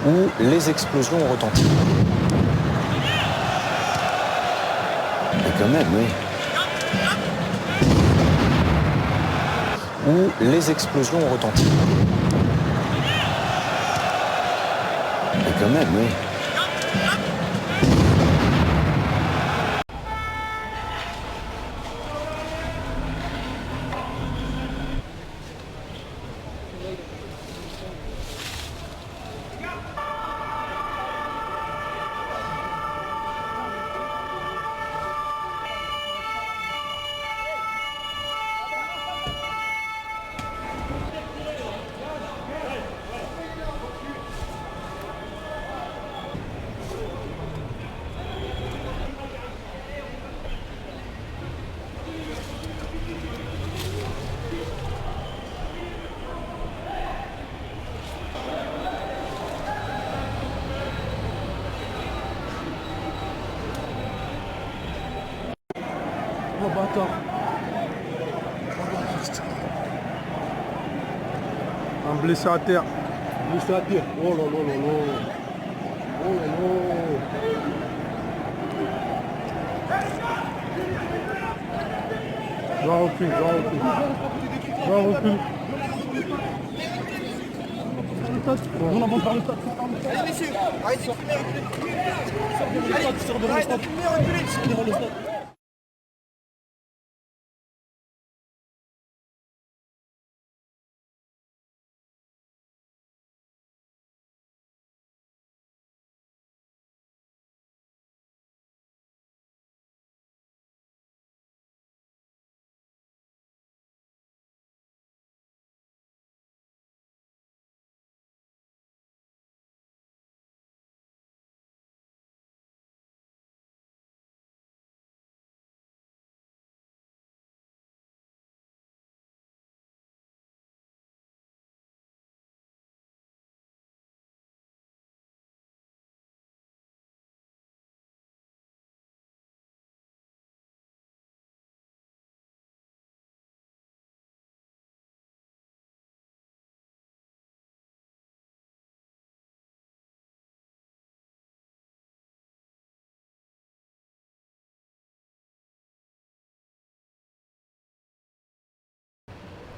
Où les explosions ont retenti. Mais quand même, oui. Où les explosions ont retenti. Mais quand même, oui. Oh bâtard. Un blessé à terre. Blessé à terre. Oh là là là là. Oh là là. J'en recule, j'en recule. J'en recule. On avance vers le stade. Allez messieurs, arrêtez de fumer, reculez. Sors devant le stade. Sors devant le stade.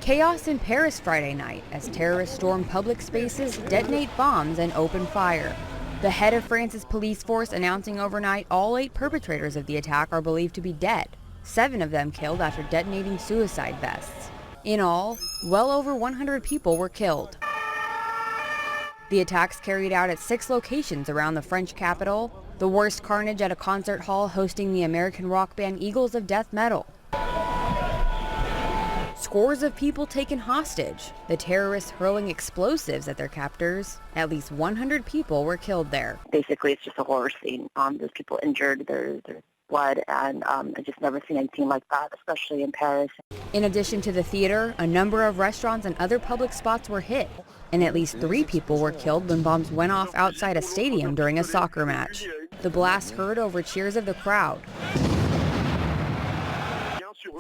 Chaos in Paris Friday night as terrorists storm public spaces, detonate bombs, and open fire. The head of France's police force announcing overnight all 8 perpetrators of the attack are believed to be dead, 7 of them killed after detonating suicide vests. In all, well over 100 people were killed. The attacks carried out at 6 locations around the French capital, the worst carnage at a concert hall hosting the American rock band Eagles of Death Metal. Scores of people taken hostage, the terrorists hurling explosives at their captors. At least 100 people were killed there. Basically, it's just a horror scene. There's people injured, there's blood, and I've just never seen anything like that, especially in Paris. In addition to the theater, a number of restaurants and other public spots were hit, and at least 3 people were killed when bombs went off outside a stadium during a soccer match. The blast heard over cheers of the crowd.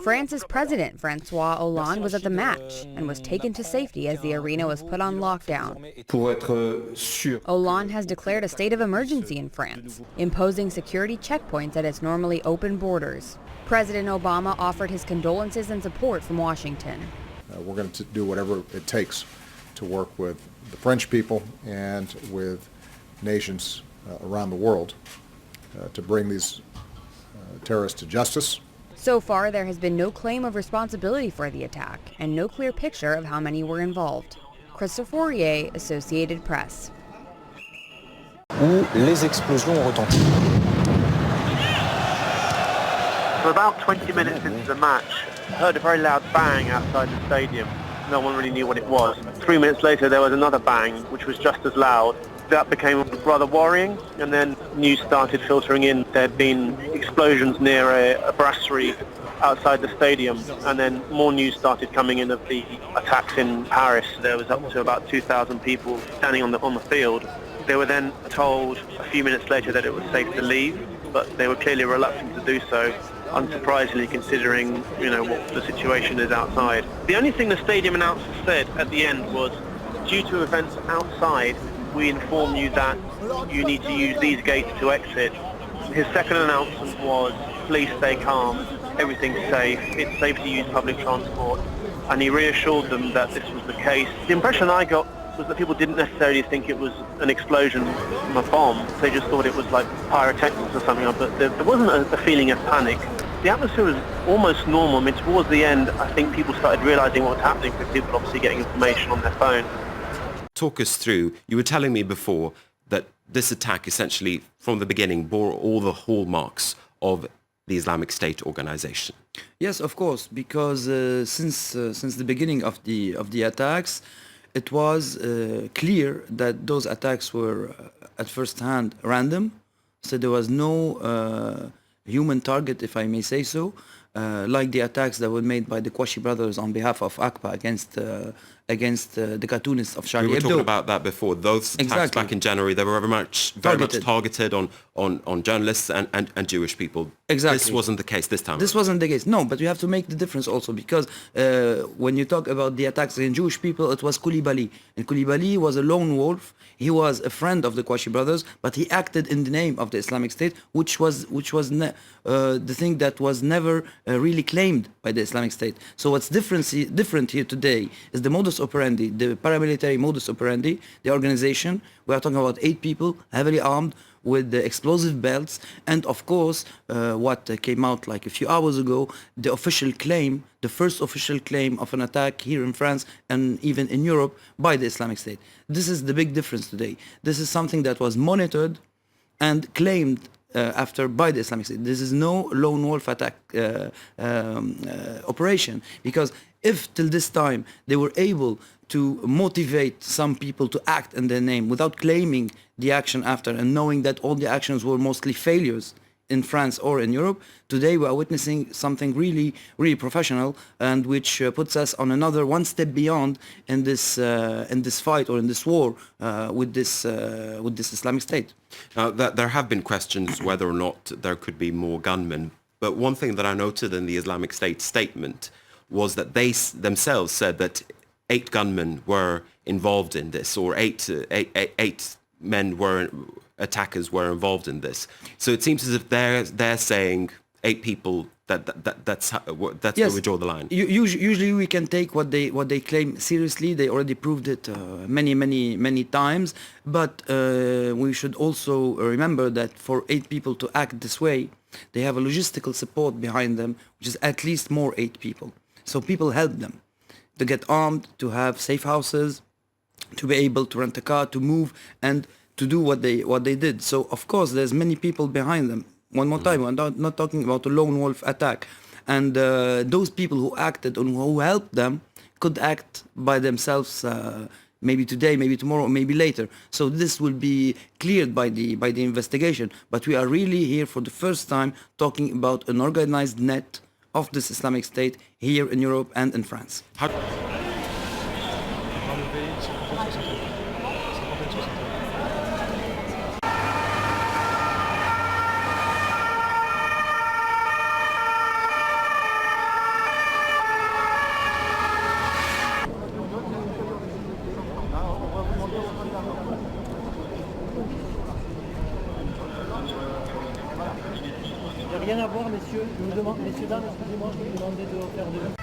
France's president, François Hollande, was at the match and was taken to safety as the arena was put on lockdown. Hollande has declared a state of emergency in France, imposing security checkpoints at its normally open borders. President Obama offered his condolences and support from Washington. We're going to do whatever it takes to work with the French people and with nations around the world to bring these terrorists to justice. So far, there has been no claim of responsibility for the attack and no clear picture of how many were involved. Christopher Fourier, Associated Press. Où les explosions ont retenti. For about 20 minutes into the match, I heard a very loud bang outside the stadium. No one really knew what it was. 3 minutes later, there was another bang, which was just as loud. That became rather worrying, and then news started filtering in. There had been explosions near a brasserie outside the stadium, and then more news started coming in of the attacks in Paris. There was up to about 2,000 people standing on the field. They were then told a few minutes later that it was safe to leave, but they were clearly reluctant to do so, unsurprisingly considering, what the situation is outside. The only thing the stadium announcer said at the end was, due to events outside, we inform you that you need to use these gates to exit. His second announcement was, please stay calm, everything's safe, it's safe to use public transport, and he reassured them that this was the case. The impression I got was that people didn't necessarily think it was an explosion from a bomb. They just thought it was like pyrotechnics or something, but there wasn't a feeling of panic. The atmosphere was almost normal. I mean, towards the end, I think people started realizing what was happening because people obviously getting information on their phone. Talk us through, you were telling me before that this attack essentially from the beginning bore all the hallmarks of the Islamic State organization. Yes, of course, because since the beginning of the attacks, it was clear that those attacks were at first hand random, so there was no human target, if I may say so, like the attacks that were made by the Kouachi brothers on behalf of ACPA against the cartoonists of Charlie Hebdo. We were talking about that before. Those attacks back in January, they were very much targeted on journalists and Jewish people. Exactly. This wasn't the case this time. This wasn't the case. No, but you have to make the difference also, because when you talk about the attacks against Jewish people, it was Koulibaly. And Koulibaly was a lone wolf. He was a friend of the Kouachi brothers, but he acted in the name of the Islamic State, which was the thing that was never really claimed by the Islamic State. So what's different here today is the modus operandi, the paramilitary modus operandi, the organization. We are talking about 8 people, heavily armed, with the explosive belts, and of course, what came out like a few hours ago, the official claim, the first official claim of an attack here in France and even in Europe by the Islamic State. This is the big difference today. This is something that was monitored and claimed after by the Islamic State. This is no lone wolf attack operation, because if till this time they were able to motivate some people to act in their name without claiming the action after, and knowing that all the actions were mostly failures in France or in Europe, today we are witnessing something really, really professional, and which puts us on another one step beyond in this fight or in this war with this Islamic State. Now, there have been questions whether or not there could be more gunmen, but one thing that I noted in the Islamic State statement was that they themselves said that 8 gunmen were involved in this, or eight men were attackers were involved in this. So it seems as if they're saying 8 people. That's yes, where we draw the line. Usually we can take what they claim seriously. They already proved it many times. But we should also remember that for 8 people to act this way, they have a logistical support behind them, which is at least more 8 people. So people help them to get armed, to have safe houses, to be able to rent a car, to move, and to do what they did. So of course there's many people behind them. One more time, we're not talking about a lone wolf attack. And those people who acted and who helped them could act by themselves, maybe today, maybe tomorrow, maybe later. So this will be cleared by the investigation. But we are really here for the first time talking about an organized net of this Islamic State here in Europe and in France. Rien à voir, messieurs. Je vous demande, messieurs, dames, excusez-moi, je vous demandais de faire de...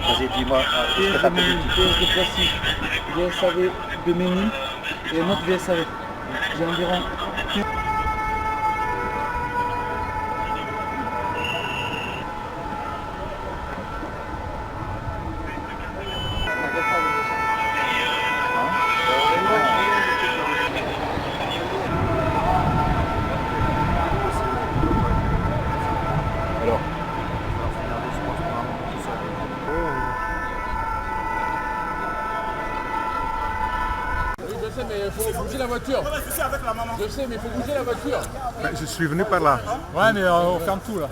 Vas-y, dis-moi, qu'est-ce que t'as fait du PS de plastique, VSAV de Ménil et un autre VSAV. J'ai environ 15. Je sais, mais il faut bouger la voiture. Je sais, mais il faut bouger la voiture. Je suis venu par là. Ouais, mais on ferme tout là.